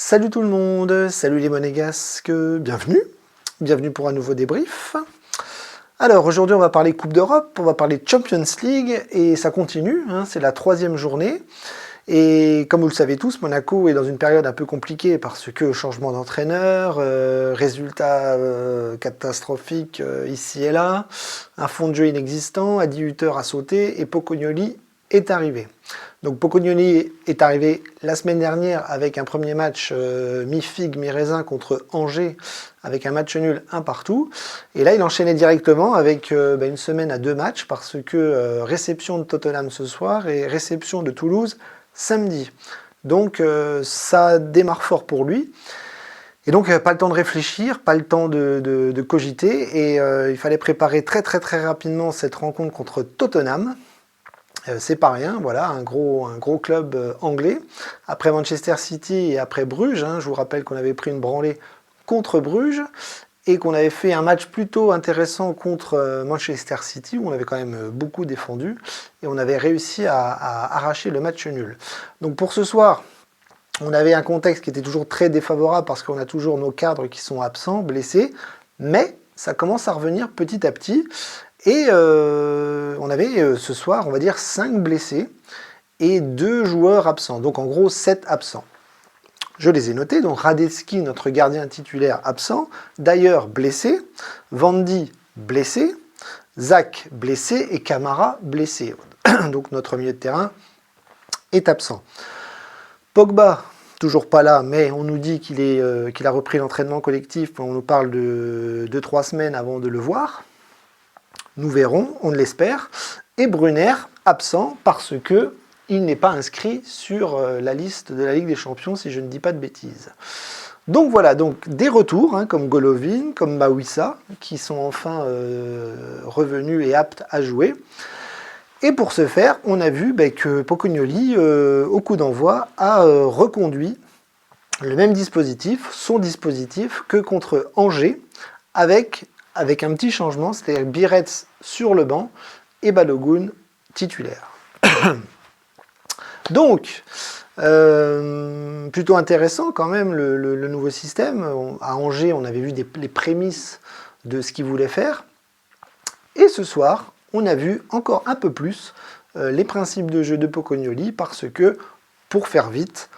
Salut tout le monde, salut les monégasques, bienvenue pour un nouveau débrief. Alors aujourd'hui on va parler Coupe d'Europe, on va parler Champions League et ça continue, c'est la 3e journée. Et comme vous le savez tous, Monaco est dans une période un peu compliquée parce que changement d'entraîneur, résultats catastrophiques ici et là, un fond de jeu inexistant, Adi Hütter a sauté et Pocognoli est arrivé. Donc Pocognoli est arrivé la semaine dernière avec un premier match mi-figue, mi-raisin contre Angers, avec un match nul, un partout. Et là, il enchaînait directement avec une semaine à 2 matchs parce que réception de Tottenham ce soir et réception de Toulouse samedi. Donc ça démarre fort pour lui. Et donc pas le temps de réfléchir, pas le temps de cogiter. Et il fallait préparer très rapidement cette rencontre contre Tottenham. C'est pas rien, voilà, un gros club anglais. Après Manchester City et après Bruges, je vous rappelle qu'on avait pris une branlée contre Bruges et qu'on avait fait un match plutôt intéressant contre Manchester City où on avait quand même beaucoup défendu et on avait réussi à arracher le match nul. Donc pour ce soir, on avait un contexte qui était toujours très défavorable parce qu'on a toujours nos cadres qui sont absents, blessés, mais ça commence à revenir petit à petit. Et on avait ce soir, on va dire, 5 blessés et 2 joueurs absents. Donc en gros, 7 absents. Je les ai notés. Donc Radetzky, notre gardien titulaire, absent. D'ailleurs, blessé. Vandy, blessé. Zach, blessé. Et Camara, blessé. Donc notre milieu de terrain est absent. Pogba, toujours pas là, mais on nous dit qu'il a repris l'entraînement collectif. On nous parle de 2-3 semaines avant de le voir. Nous verrons, on l'espère. Et Brunner, absent parce que il n'est pas inscrit sur la liste de la Ligue des Champions, si je ne dis pas de bêtises. Donc voilà, donc des retours, comme Golovin, comme Mawissa, qui sont enfin revenus et aptes à jouer. Et pour ce faire, on a vu que Pocognoli, au coup d'envoi, a reconduit le même dispositif, son dispositif, que contre Angers, avec un petit changement, c'est-à-dire Biretz sur le banc et Balogun titulaire. Donc, plutôt intéressant quand même le nouveau système. À Angers, on avait vu les prémices de ce qu'il voulait faire. Et ce soir, on a vu encore un peu plus les principes de jeu de Pocognoli parce que, pour faire vite,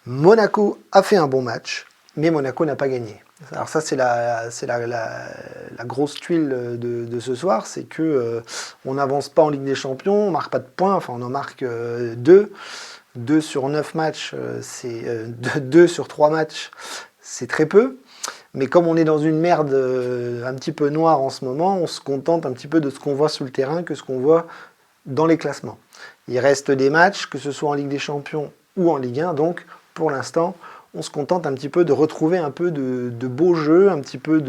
Monaco a fait un bon match, mais Monaco n'a pas gagné. Alors ça, c'est la grosse tuile de ce soir, c'est que on n'avance pas en Ligue des Champions, on ne marque pas de points, enfin on en marque 2. 2 sur 9 matchs, c'est 2 sur 3 matchs, c'est très peu. Mais comme on est dans une merde un petit peu noire en ce moment, on se contente un petit peu de ce qu'on voit sur le terrain que ce qu'on voit dans les classements. Il reste des matchs, que ce soit en Ligue des Champions ou en Ligue 1, donc pour l'instant, on se contente un petit peu de retrouver un peu de beau jeu, un petit peu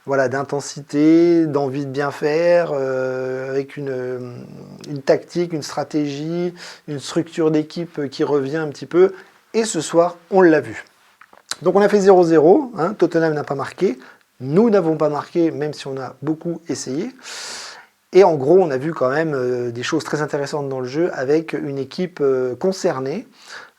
d'intensité, d'envie de bien faire, avec une tactique, une stratégie, une structure d'équipe qui revient un petit peu. Et ce soir, on l'a vu. Donc on a fait 0-0, Tottenham n'a pas marqué, nous n'avons pas marqué, même si on a beaucoup essayé. Et en gros, on a vu quand même des choses très intéressantes dans le jeu avec une équipe concernée,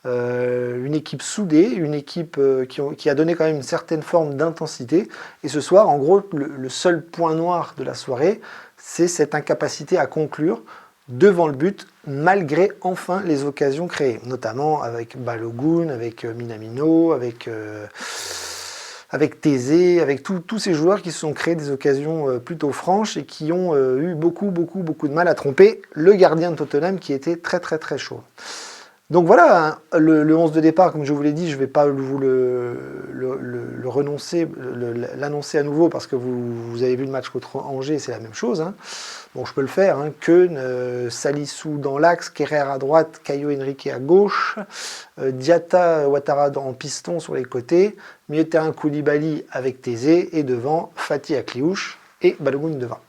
une équipe soudée, une équipe qui a donné quand même une certaine forme d'intensité. Et ce soir, en gros, le seul point noir de la soirée, c'est cette incapacité à conclure devant le but, malgré enfin les occasions créées, notamment avec Balogun, avec Minamino, avec Thésée, avec tous ces joueurs qui se sont créés des occasions plutôt franches et qui ont eu beaucoup de mal à tromper le gardien de Tottenham qui était très chaud. Donc voilà, le 11 de départ, comme je vous l'ai dit, je ne vais pas vous l'annoncer à nouveau parce que vous avez vu le match contre Angers, c'est la même chose. Bon, je peux le faire. Keun, Salissou dans l'axe, Kerrer à droite, Caio Henrique à gauche, Diatta, Ouattara en piston sur les côtés, milieu de terrain Koulibaly avec Thésée et devant Fati Akliouche et Balogun devant.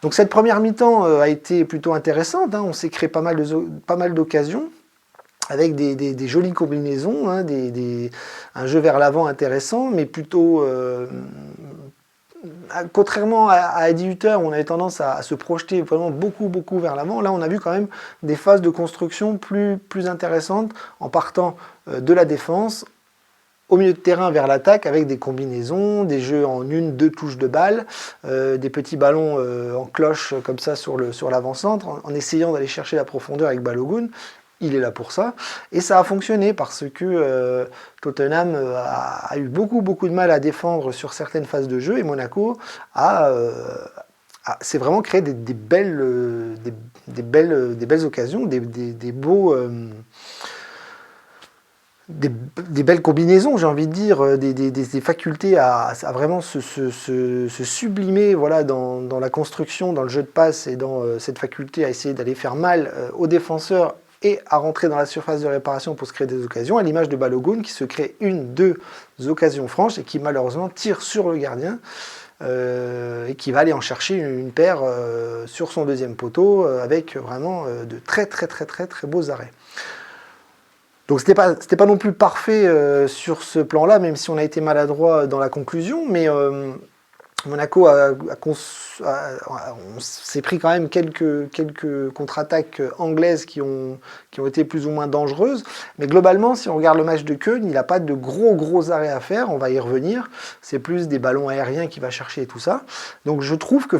Donc cette première mi-temps a été plutôt intéressante, on s'est créé pas mal d'occasions, avec des jolies combinaisons, un jeu vers l'avant intéressant, mais plutôt contrairement à 18 heures, où on avait tendance à se projeter vraiment beaucoup vers l'avant, là on a vu quand même des phases de construction plus intéressantes en partant de la défense au milieu de terrain vers l'attaque avec des combinaisons, des jeux en 1-2 touches de balle, des petits ballons en cloche comme ça sur l'avant-centre, en essayant d'aller chercher la profondeur avec Balogun. Il est là pour ça. Et ça a fonctionné parce que Tottenham a eu beaucoup de mal à défendre sur certaines phases de jeu et Monaco s'est vraiment créé des belles occasions, des belles combinaisons, j'ai envie de dire, des facultés à vraiment se sublimer voilà, dans la construction, dans le jeu de passe et dans cette faculté à essayer d'aller faire mal aux défenseurs et à rentrer dans la surface de réparation pour se créer des occasions, à l'image de Balogun qui se crée 1-2 occasions franches et qui malheureusement tire sur le gardien et qui va aller en chercher une paire sur son deuxième poteau avec vraiment de très beaux arrêts. Donc c'était pas non plus parfait sur ce plan-là, même si on a été maladroit dans la conclusion, mais Monaco on s'est pris quand même quelques contre-attaques anglaises qui ont été plus ou moins dangereuses. Mais globalement, si on regarde le match de Köln, il n'a pas de gros arrêts à faire, on va y revenir. C'est plus des ballons aériens qu'il va chercher et tout ça. Donc je trouve que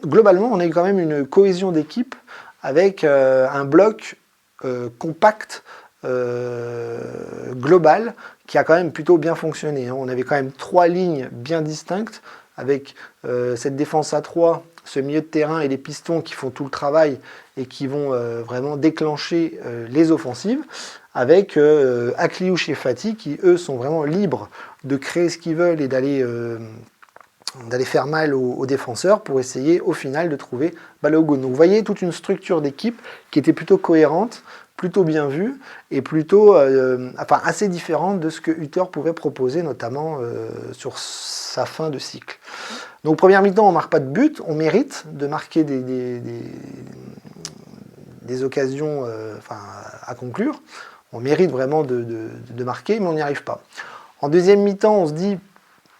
globalement, on a eu quand même une cohésion d'équipe avec un bloc compact, global, qui a quand même plutôt bien fonctionné. On avait quand même 3 lignes bien distinctes, avec cette défense à 3, ce milieu de terrain et les pistons qui font tout le travail et qui vont vraiment déclencher les offensives, avec Akliouche et Fati qui, eux, sont vraiment libres de créer ce qu'ils veulent et d'aller faire mal aux défenseurs pour essayer au final de trouver Balogun. Donc vous voyez toute une structure d'équipe qui était plutôt cohérente, plutôt bien vue et plutôt assez différente de ce que Hutter pouvait proposer, notamment sur sa fin de cycle. Donc première mi-temps, on ne marque pas de but, on mérite de marquer des occasions à conclure. On mérite vraiment de marquer, mais on n'y arrive pas. En deuxième mi-temps, on se dit,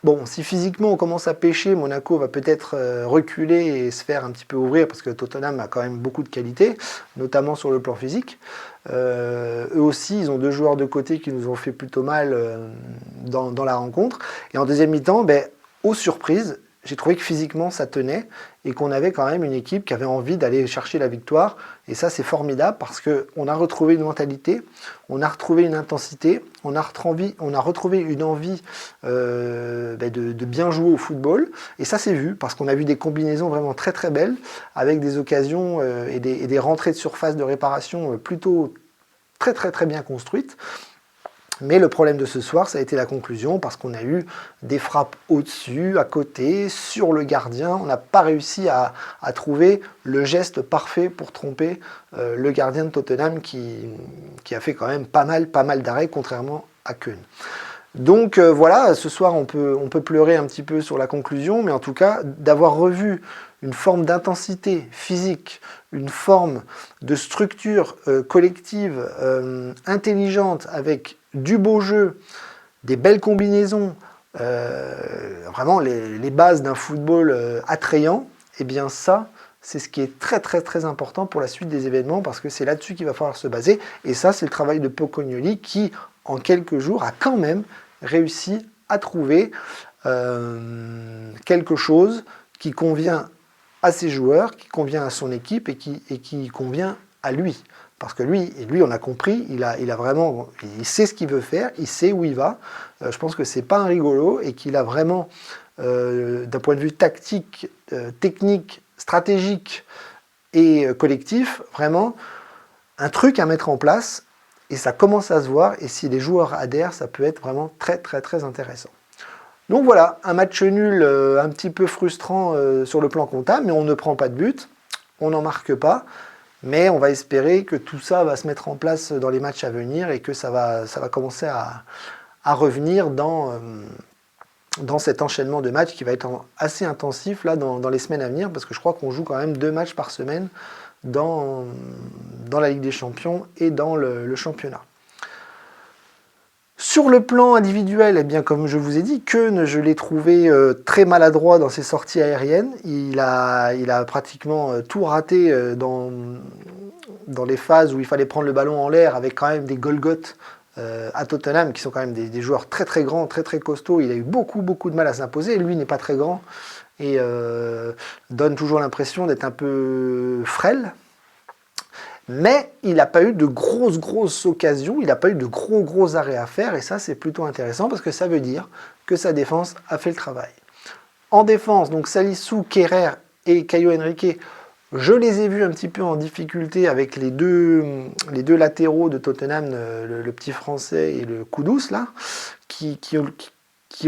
bon, si physiquement on commence à pêcher, Monaco va peut-être reculer et se faire un petit peu ouvrir parce que Tottenham a quand même beaucoup de qualité, notamment sur le plan physique. Eux aussi, ils ont 2 joueurs de côté qui nous ont fait plutôt mal dans la rencontre. Et en deuxième mi-temps, aux surprises, j'ai trouvé que physiquement ça tenait et qu'on avait quand même une équipe qui avait envie d'aller chercher la victoire. Et ça, c'est formidable parce qu'on a retrouvé une mentalité, on a retrouvé une intensité, on a retrouvé une envie de bien jouer au football. Et ça, c'est vu parce qu'on a vu des combinaisons vraiment très belles avec des occasions et des rentrées de surface de réparation plutôt très bien construites. Mais le problème de ce soir, ça a été la conclusion, parce qu'on a eu des frappes au-dessus, à côté, sur le gardien. On n'a pas réussi à trouver le geste parfait pour tromper le gardien de Tottenham qui a fait quand même pas mal d'arrêts, contrairement à Köln. Donc voilà, ce soir on peut pleurer un petit peu sur la conclusion, mais en tout cas, d'avoir revu une forme d'intensité physique, une forme de structure collective intelligente avec du beau jeu, des belles combinaisons, vraiment les bases d'un football attrayant, et bien ça, c'est ce qui est très important pour la suite des événements parce que c'est là-dessus qu'il va falloir se baser. Et ça, c'est le travail de Pocognoli qui, en quelques jours, a quand même réussi à trouver quelque chose qui convient à ses joueurs, qui convient à son équipe et qui convient à lui. Parce que lui, on a compris, il sait ce qu'il veut faire, il sait où il va. Je pense que c'est pas un rigolo et qu'il a vraiment, d'un point de vue tactique, technique, stratégique et collectif, vraiment un truc à mettre en place. Et ça commence à se voir. Et si les joueurs adhèrent, ça peut être vraiment très intéressant. Donc voilà, un match nul un petit peu frustrant sur le plan comptable, mais on ne prend pas de but, on n'en marque pas. Mais on va espérer que tout ça va se mettre en place dans les matchs à venir et que ça va commencer à revenir dans cet enchaînement de matchs qui va être assez intensif là, dans les semaines à venir, parce que je crois qu'on joue quand même 2 matchs par semaine dans la Ligue des Champions et dans le championnat. Sur le plan individuel, eh bien, comme je vous ai dit, Keun, je l'ai trouvé très maladroit dans ses sorties aériennes. Il a pratiquement tout raté dans les phases où il fallait prendre le ballon en l'air, avec quand même des Golgoth à Tottenham, qui sont quand même des joueurs très très grands, très très costauds. Il a eu beaucoup beaucoup de mal à s'imposer. Lui n'est pas très grand et donne toujours l'impression d'être un peu frêle. Mais il n'a pas eu de grosses occasions, il n'a pas eu de gros arrêts à faire, et ça c'est plutôt intéressant parce que ça veut dire que sa défense a fait le travail. En défense, donc Salisu, Kerrer et Caio Henrique, je les ai vus un petit peu en difficulté avec les deux latéraux de Tottenham, le petit français et le Kudus, là, qui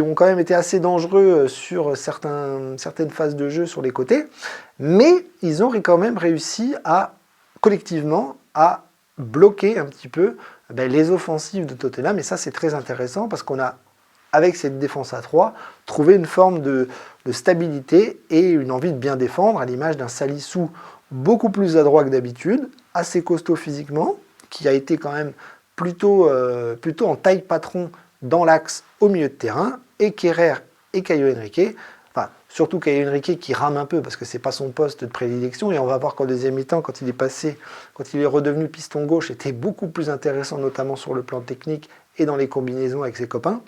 ont quand même été assez dangereux sur certaines phases de jeu sur les côtés, mais ils ont quand même réussi collectivement à bloquer un petit peu les offensives de Tottenham, et ça c'est très intéressant parce qu'on a, avec cette défense à 3, trouvé une forme de stabilité et une envie de bien défendre, à l'image d'un Salisu beaucoup plus adroit que d'habitude, assez costaud physiquement, qui a été quand même plutôt en taille patron dans l'axe au milieu de terrain, et Kerrer et Caio Henrique. Surtout Caio Henrique qui rame un peu parce que c'est pas son poste de prédilection, et on va voir qu'en deuxième mi-temps, quand il est redevenu piston gauche, était beaucoup plus intéressant, notamment sur le plan technique et dans les combinaisons avec ses copains.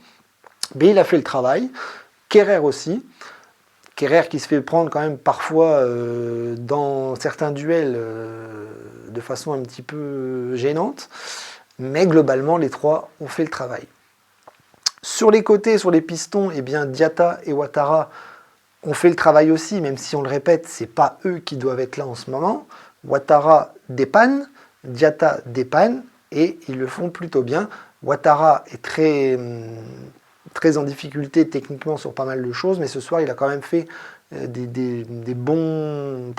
Mais il a fait le travail. Kerrer aussi. Kerrer qui se fait prendre quand même parfois dans certains duels de façon un petit peu gênante, mais globalement les trois ont fait le travail. Sur les côtés, sur les pistons, eh bien Diatta et Ouattara ont fait le travail aussi, même si on le répète, c'est pas eux qui doivent être là en ce moment. Ouattara dépanne, Diatta dépanne, et ils le font plutôt bien. Ouattara est très en difficulté techniquement sur pas mal de choses, mais ce soir il a quand même fait des bonnes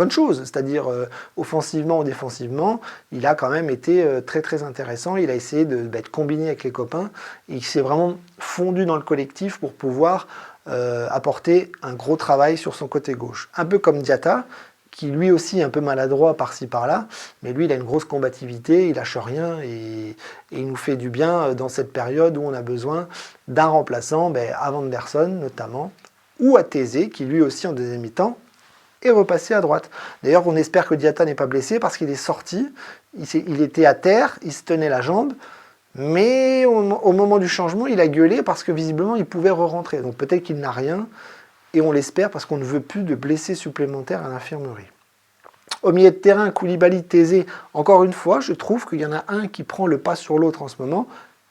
choses, c'est-à-dire offensivement ou défensivement, il a quand même été très intéressant. Il a essayé de combiné avec les copains, et il s'est vraiment fondu dans le collectif pour pouvoir apporter un gros travail sur son côté gauche. Un peu comme Diatta, qui lui aussi est un peu maladroit par-ci par-là, mais lui il a une grosse combativité, il lâche rien, et il nous fait du bien dans cette période où on a besoin d'un remplaçant, à Vanderson notamment, ou à Thésée, qui lui aussi en deuxième mi-temps est repassé à droite. D'ailleurs on espère que Diatta n'est pas blessé, parce qu'il est sorti, il était à terre, il se tenait la jambe, mais au moment du changement, il a gueulé parce que visiblement, il pouvait re-rentrer. Donc peut-être qu'il n'a rien, et on l'espère parce qu'on ne veut plus de blessés supplémentaires à l'infirmerie. Au milieu de terrain, Koulibaly, Thésée, encore une fois, je trouve qu'il y en a un qui prend le pas sur l'autre en ce moment,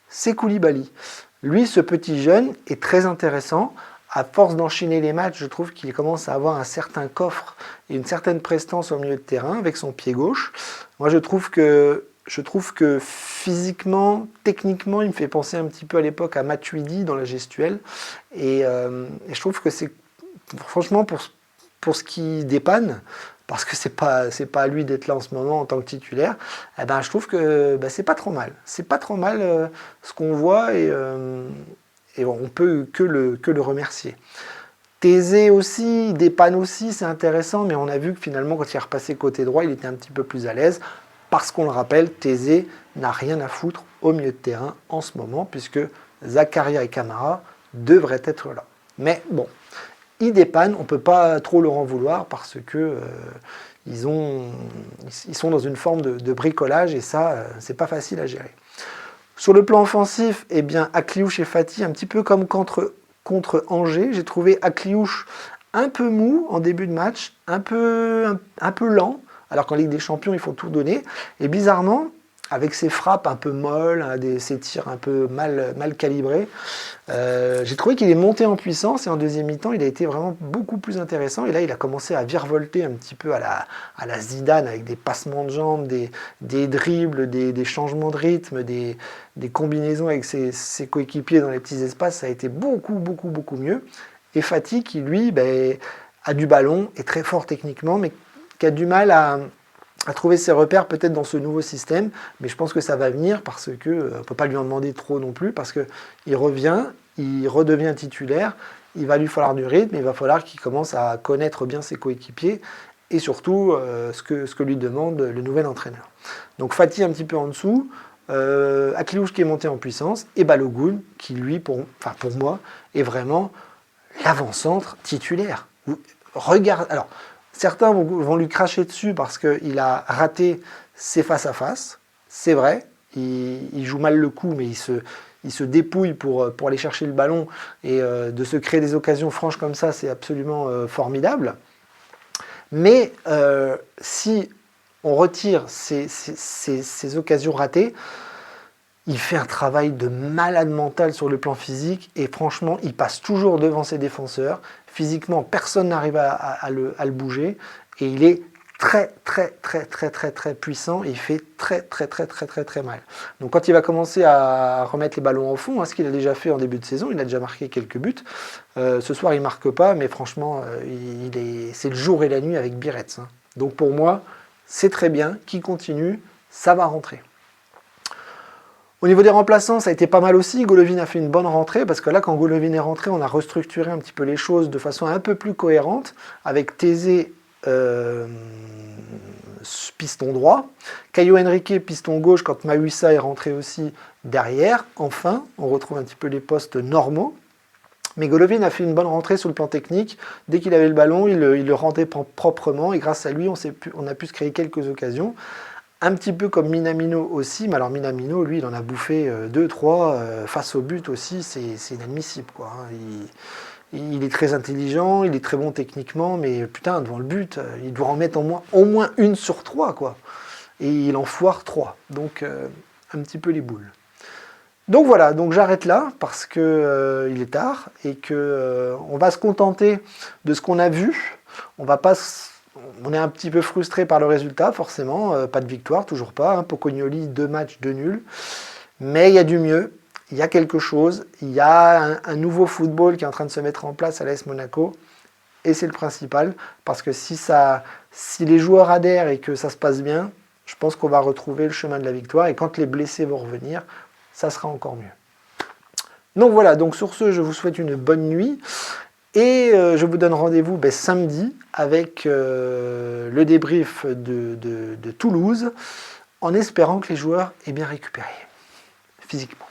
c'est Koulibaly. Lui, ce petit jeune, est très intéressant. À force d'enchaîner les matchs, je trouve qu'il commence à avoir un certain coffre et une certaine prestance au milieu de terrain avec son pied gauche. Moi, je trouve que physiquement, techniquement, il me fait penser un petit peu à l'époque à Matuidi dans la gestuelle. Et je trouve que c'est, franchement, pour ce qui dépanne, parce que c'est pas à lui d'être là en ce moment en tant que titulaire, je trouve que c'est pas trop mal. C'est pas trop mal ce qu'on voit, et on peut que le remercier. Thésée aussi, il dépanne aussi, c'est intéressant, mais on a vu que finalement, quand il est repassé côté droit, il était un petit peu plus à l'aise. Parce qu'on le rappelle, Thésée n'a rien à foutre au milieu de terrain en ce moment, puisque Zakaria et Camara devraient être là. Mais bon, il dépanne, on ne peut pas trop leur en vouloir, parce que ils sont dans une forme de bricolage, et ça, c'est pas facile à gérer. Sur le plan offensif, eh bien, Akliouche et Fati, un petit peu comme contre Angers, j'ai trouvé Akliouche un peu mou en début de match, un peu lent, alors qu'en Ligue des Champions, il faut tout donner. Et bizarrement, avec ses frappes un peu molles, ses tirs un peu mal calibrés, j'ai trouvé qu'il est monté en puissance, et en deuxième mi-temps, il a été vraiment beaucoup plus intéressant. Et là, il a commencé à virevolter un petit peu à la Zidane, avec des passements de jambes, des dribbles, des changements de rythme, des combinaisons avec ses coéquipiers dans les petits espaces. Ça a été beaucoup mieux. Et Fati, qui lui a du ballon, est très fort techniquement, mais qui a du mal à trouver ses repères peut-être dans ce nouveau système, mais je pense que ça va venir, parce que on ne peut pas lui en demander trop non plus, parce qu'il revient, il redevient titulaire, il va lui falloir du rythme, il va falloir qu'il commence à connaître bien ses coéquipiers, et surtout ce que lui demande le nouvel entraîneur. Donc Fati un petit peu en dessous, Akliouche qui est monté en puissance, et Balogun qui lui, pour moi, est vraiment l'avant-centre titulaire. Regarde, alors, certains vont lui cracher dessus parce qu'il a raté ses face-à-face, c'est vrai, il joue mal le coup, mais il se dépouille pour aller chercher le ballon, et de se créer des occasions franches comme ça, c'est absolument formidable. Mais si on retire ces occasions ratées, il fait un travail de malade mental sur le plan physique, et franchement, il passe toujours devant ses défenseurs. Physiquement, personne n'arrive à le bouger, et il est très puissant, et il fait très mal. Donc quand il va commencer à remettre les ballons au fond, ce qu'il a déjà fait en début de saison, il a déjà marqué quelques buts. Ce soir, il ne marque pas, mais franchement, c'est le jour et la nuit avec Biretz. Donc pour moi, c'est très bien, qu'il continue, ça va rentrer. Au niveau des remplaçants, ça a été pas mal aussi. Golovin a fait une bonne rentrée, parce que là, quand Golovin est rentré, on a restructuré un petit peu les choses de façon un peu plus cohérente, avec Thésée piston droit, Caio Henrique piston gauche, quand Mahuissa est rentré aussi derrière. Enfin, on retrouve un petit peu les postes normaux. Mais Golovin a fait une bonne rentrée sur le plan technique. Dès qu'il avait le ballon, il le rendait proprement, et grâce à lui, on a pu se créer quelques occasions. Un petit peu comme Minamino aussi, mais alors Minamino, lui, il en a bouffé 2-3 face au but aussi, c'est inadmissible, quoi. Il est très intelligent, il est très bon techniquement, mais putain, devant le but, il doit en mettre au moins 1 sur 3, quoi. Et il en foire 3, donc un petit peu les boules. Donc voilà, donc j'arrête là, parce que il est tard, et que on va se contenter de ce qu'on a vu. On est un petit peu frustré par le résultat, forcément. Pas de victoire, toujours pas. Pocognoli, 2 matchs, 2 nuls. Mais il y a du mieux. Il y a quelque chose. Il y a un nouveau football qui est en train de se mettre en place à l'AS Monaco. Et c'est le principal. Parce que si les joueurs adhèrent et que ça se passe bien, je pense qu'on va retrouver le chemin de la victoire. Et quand les blessés vont revenir, ça sera encore mieux. Donc voilà, donc sur ce, je vous souhaite une bonne nuit. Et je vous donne rendez-vous samedi avec le débrief de Toulouse, en espérant que les joueurs aient bien récupéré physiquement.